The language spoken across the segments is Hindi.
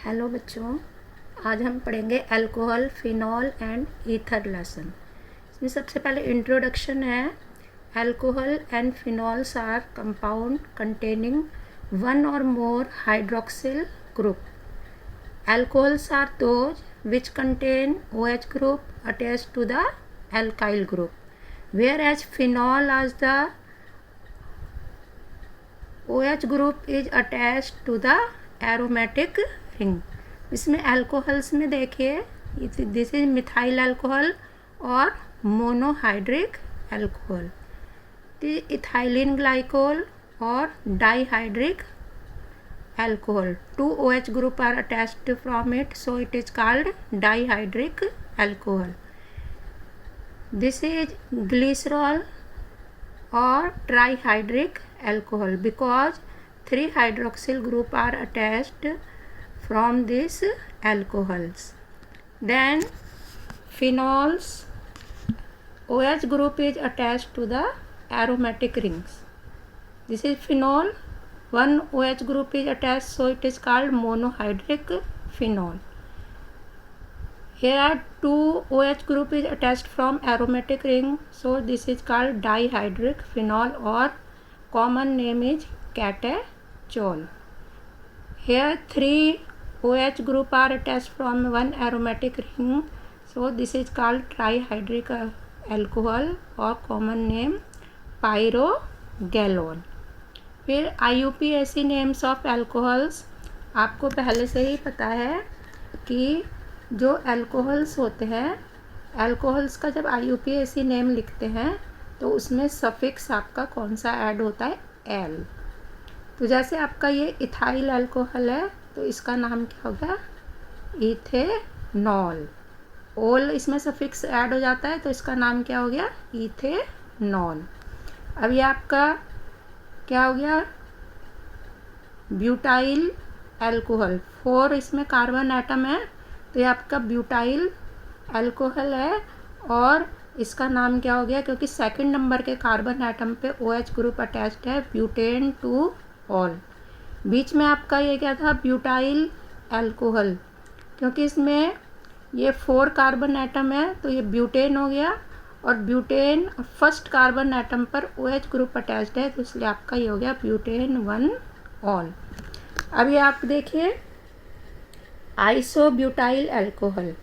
हेलो बच्चों, आज हम पढ़ेंगे alcohol, phenol and ether lesson. इसमें सबसे पहले इंट्रोडक्शन है। Alcohol and phenols are compound containing one और more hydroxyl group. Alcohols are those which contain OH group attached to the alkyl group, whereas phenol as the OH group is attached to the aromatic ring. इसमें अल्कोहल्स में देखिए, दिस इज मिथाइल अल्कोहल और मोनोहाइड्रिक अल्कोहल, इथाइलिन ग्लाइकोल और dihydric alcohol. Two OH group are attached from it, so it is called dihydric alcohol. This is glycerol or trihydric alcohol because three hydroxyl group are attached from these alcohols. Then phenols, OH group is attached to the aromatic rings. This is phenol. One OH group is attached, so it is called monohydric phenol. Here two OH group is attached from aromatic ring, so this is called dihydric phenol or common name is catechol. Here three OH group are attached from one aromatic ring, so this is called trihydric alcohol or common name pyrogalol. फिर IUPAC नेम्स ऑफ अल्कोहल्स, आपको पहले से ही पता है कि जो अल्कोहल्स होते हैं, अल्कोहल्स का जब IUPAC नेम लिखते हैं तो उसमें सफिक्स आपका कौन सा ऐड होता है, एल. तो जैसे आपका ये इथाइल अल्कोहल है तो इसका नाम क्या होगा, इथेनॉल. ओल इसमें सफिक्स ऐड हो जाता है तो इसका नाम क्या हो गया, इथेनॉल. अब ये आपका क्या हो गया, ब्यूटाइल अल्कोहल. 4 इसमें कार्बन एटम है तो ये आपका ब्यूटाइल अल्कोहल है और इसका नाम क्या हो गया, क्योंकि सेकंड नंबर के कार्बन एटम पे OH ग्रुप अटैच्ड है, ब्यूटेन टू ऑल. बीच में आपका ये क्या था, ब्यूटाइल अल्कोहल, क्योंकि इसमें ये 4 कार्बन एटम है तो ये ब्यूटेन हो गया और ब्यूटेन फर्स्ट कार्बन एटम पर OH ग्रुप अटैच्ड है तो इसलिए आपका ये हो गया ब्यूटेन 1 ऑल. अभी आप देखिए आइसोब्यूटाइल अल्कोहल.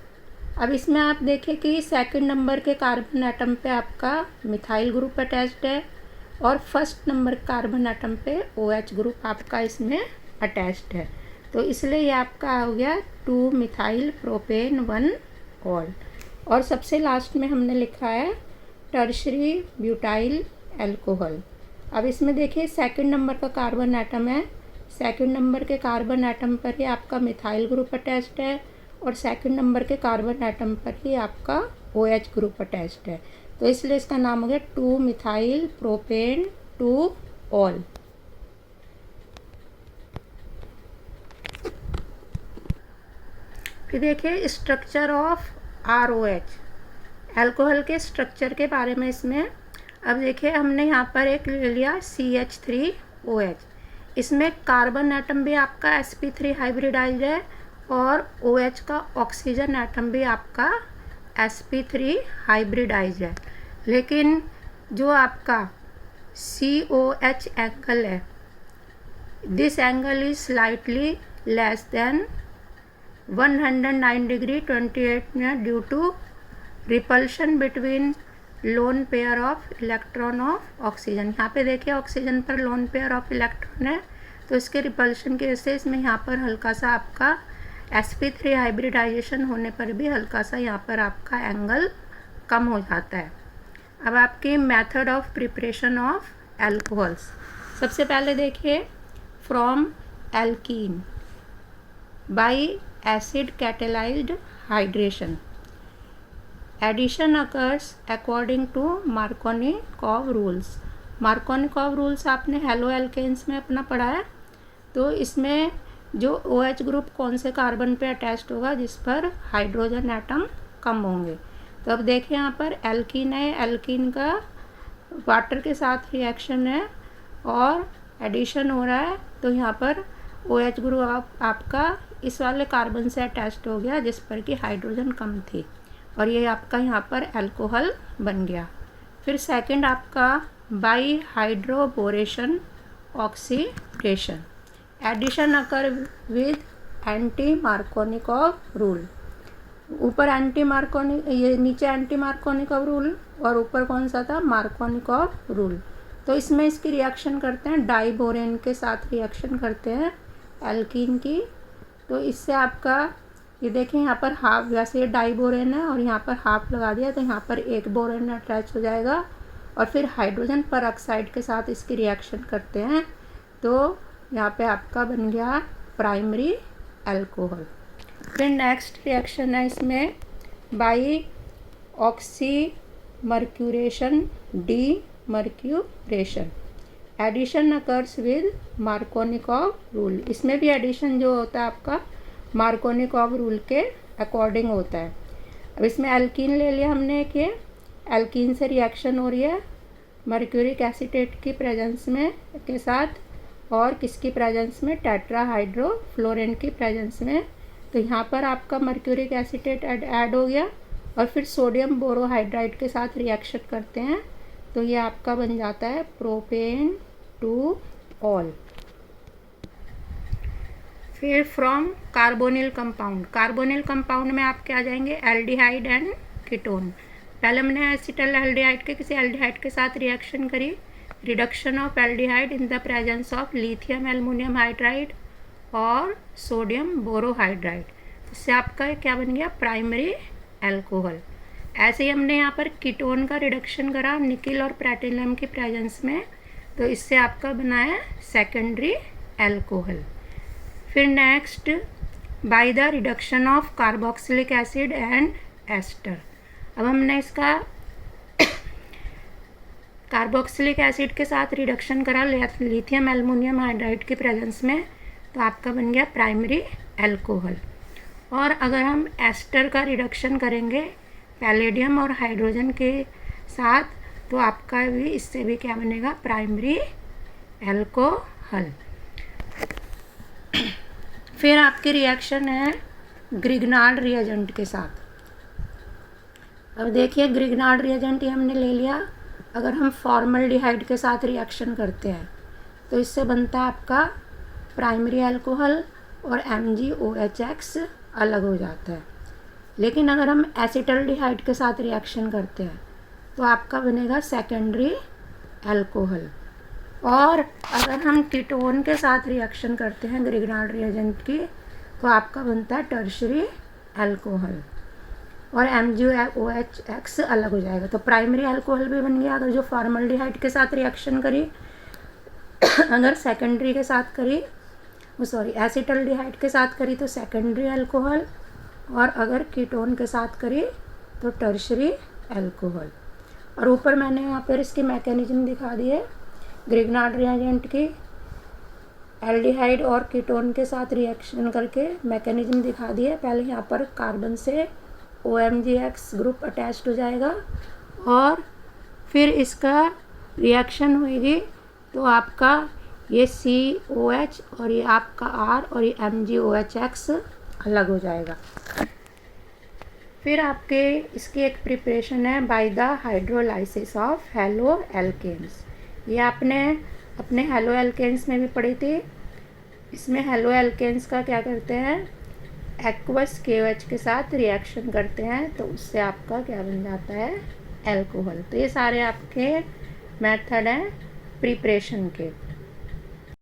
अब इसमें आप देखें कि सेकंड नंबर के कार्बन एटम पे आपका मिथाइल ग्रुप अटैच्ड है और फर्स्ट नंबर कार्बन एटम पे OH ग्रुप आपका इसमें अटैच्ड है तो इसलिए ये आपका हो गया 2 मिथाइल प्रोपेन 1 ऑल. और सबसे लास्ट में हमने लिखा है टर्शरी ब्यूटाइल अल्कोहल. अब इसमें देखिए सेकंड नंबर का कार्बन एटम है, सेकंड नंबर के कार्बन एटम पर ही आपका मिथाइल ग्रुप अटैच्ड है और सेकंड नंबर के कार्बन एटम पर ही आपका OH ग्रुप अटैच्ड है तो इसलिए इसका नाम हो गया 2 मिथाइल प्रोपेन 2 ऑल. फिर देखिए स्ट्रक्चर ऑफ ROH, अल्कोहल के स्ट्रक्चर के बारे में. इसमें अब देखिए हमने यहाँ पर एक ले लिया CH3OH. इसमें कार्बन एटम भी आपका sp3 हाइब्रिडाइज है और OH का ऑक्सीजन एटम भी आपका sp3 हाइब्रिडाइज है, लेकिन जो आपका COH एंगल है, this angle is slightly less than 109 degree 28 minute due to repulsion between lone pair of electron of oxygen. यहाँ पे देखिए ऑक्सीजन पर लोन पेयर ऑफ इलेक्ट्रॉन है तो इसके रिपल्शन की वजह से इसमें यहाँ पर हल्का सा आपका sp3 हाइब्रिडाइजेशन होने पर भी हल्का सा यहाँ पर आपका एंगल कम हो जाता है. अब आपकी method of preparation of alcohols, सबसे पहले देखिए from alkene by acid catalyzed hydration. Addition occurs according to Markovnikov rules. Markovnikov rules आपने हेलो एल्केन्स में अपना पढ़ा है तो इसमें जो OH ग्रुप कौन से कार्बन पे अटैच्ड होगा, जिस पर हाइड्रोजन एटम कम होंगे. तो अब देखिए यहाँ पर एल्कीन है, एल्कीन का वाटर के साथ रिएक्शन है और एडिशन हो रहा है तो यहाँ पर OH ग्रुप आपका इस वाले कार्बन से अटैच्ड हो गया जिस पर कि हाइड्रोजन कम थी, और ये आपका यहाँ पर अल्कोहल बन गया। फिर सेकंड आपका by hydroboration oxidation, addition occur with anti Markovnikov rule. ऊपर एंटी मार्कोनिक, ये नीचे एंटी मार्कोनिकॉव रूल और ऊपर कौन सा था, मार्कोनिकॉव रूल। तो इसमें इसकी रिएक्शन करते हैं डाइबोरेन के साथ रिएक्शन करते हैं एल्कीन की। तो इससे आपका ये देखें यहाँ पर हाफ, वैसे ये डाइबोरेन है और यहाँ पर हाफ लगा दिया तो यहाँ पर एक बोरेन अटैच हो जाएगा, और फिर हाइड्रोजन पर ऑक्साइड के साथ इसकी रिएक्शन करते हैं तो यहाँ पे आपका बन गया प्राइमरी अल्कोहल। फिर नेक्स्ट रिएक्शन है इसमें by oxymercuration demercuration, addition occurs with Markovnikov rule. इसमें भी एडिशन जो होता है आपका मार्कोनिकॉव रूल के अकॉर्डिंग होता है। अब इसमें एल्कीन ले लिया हमने, कि एल्कीन से रिएक्शन हो रही है मर्क्यूरिक एसीटेट की प्रेजेंस में के साथ, और किसकी प्रेजेंस में, टेट्राहाइड्रोफ्लोरेन की प्रेजेंस में। तो यहाँ पर आपका मर्क्यूरिक एसीटेट ऐड हो गया और फिर सोडियम बोरोहाइड्राइड के साथ रिएक्शन करते हैं तो ये आपका बन जाता है प्रोपेन टू ऑल। फिर from carbonyl compound, carbonyl compound में आपके आ जाएंगे एल्डिहाइड एंड कीटोन। पहले हमने एसिटल एल्डिहाइड के किसी एल्डिहाइड के साथ रिएक्शन करी, reduction of aldehyde in the presence of lithium aluminium hydride और सोडियम बोरोहाइड्राइड, इससे आपका क्या बन गया, प्राइमरी अल्कोहल। ऐसे ही हमने यहाँ पर कीटोन का रिडक्शन करा निकिल और प्लैटिनम की प्रेजेंस में, तो इससे आपका बना है सेकेंडरी अल्कोहल। फिर next by the reduction of carboxylic acid and ester. अब हमने इसका कार्बोक्सिलिक एसिड के साथ रिडक्शन करा लिथियम एल्युमिनियम हाइड्राइड की प्रेजेंस में, तो आपका बन गया प्राइमरी अल्कोहल। और अगर हम एस्टर का रिडक्शन करेंगे पैलेडियम और हाइड्रोजन के साथ तो आपका भी इससे भी क्या बनेगा, प्राइमरी अल्कोहल। फिर आपकी रिएक्शन है ग्रिग्नार्ड रिएजेंट के साथ। अब देखिए ग्रिग्नार्ड रिएजेंट ये हमने ले लिया, अगर हम फॉर्मल्डिहाइड के साथ रिएक्शन करते हैं तो इससे बनता है आपका प्राइमरी अल्कोहल और MgOHX अलग हो जाता है। लेकिन अगर हम एसिटल्डिहाइड के साथ रिएक्शन करते हैं तो आपका बनेगा सेकेंडरी अल्कोहल। और अगर हम कीटोन के साथ रिएक्शन करते हैं ग्रिग्नार्ड रिएजेंट की तो आपका बनता है टर्शरी अल्कोहल और MgOHX अलग हो जाएगा। तो प्राइमरी अल्कोहल भी बन गया अगर जो फॉर्मल्डिहाइड के साथ रिएक्शन करी, अगर सेकेंडरी के साथ करी, एसिटल्डिहाइड के साथ करी तो सेकेंडरी अल्कोहल, और अगर कीटोन के साथ करी तो टर्शरी अल्कोहल। और ऊपर मैंने यहाँ पर इसकी मैकेनिज्म दिखा दी है ग्रिग्नार्ड रिएजेंट की, एल्डिहाइड और कीटोन के साथ रिएक्शन करके मैकेनिज्म दिखा दी है। पहले यहाँ पर कार्बन से OMgX ग्रुप अटैच्ड हो जाएगा और फिर इसका रिएक्शन होगी तो आपका ये COH और ये आपका R और ये MgOHX अलग हो जाएगा। फिर आपके इसकी एक प्रिपरेशन है by the hydrolysis of haloalkanes. ये आपने अपने हेलो एल्केन्स में भी पढ़ी थी। इसमें हेलो एल्केन्स का क्या करते हैं, एक्वस KOH के साथ रिएक्शन करते हैं तो उससे आपका क्या बन जाता है, अल्कोहल। तो ये सारे आपके मेथड हैं प्रिपरेशन के।